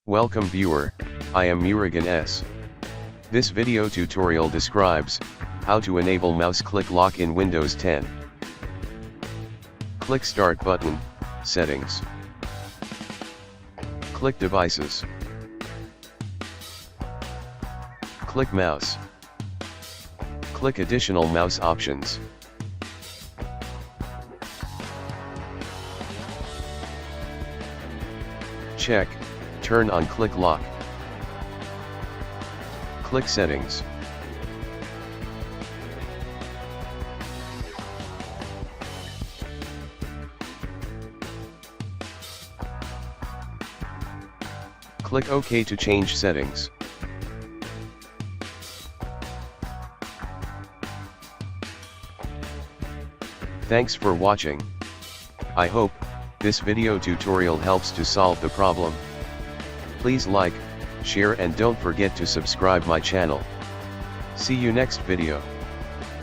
Welcome viewer, I am Murugan S. This video tutorial describes how to enable mouse click lock in Windows 10. Click Start button, Settings. Click Devices. Click Mouse. Click Additional mouse options. Check, turn on Click Lock. Click Settings. Click OK to change settings. Thanks for watching. I hope this video tutorial helps to solve the problem. Please like, share and don't forget to subscribe my channel. See you next video.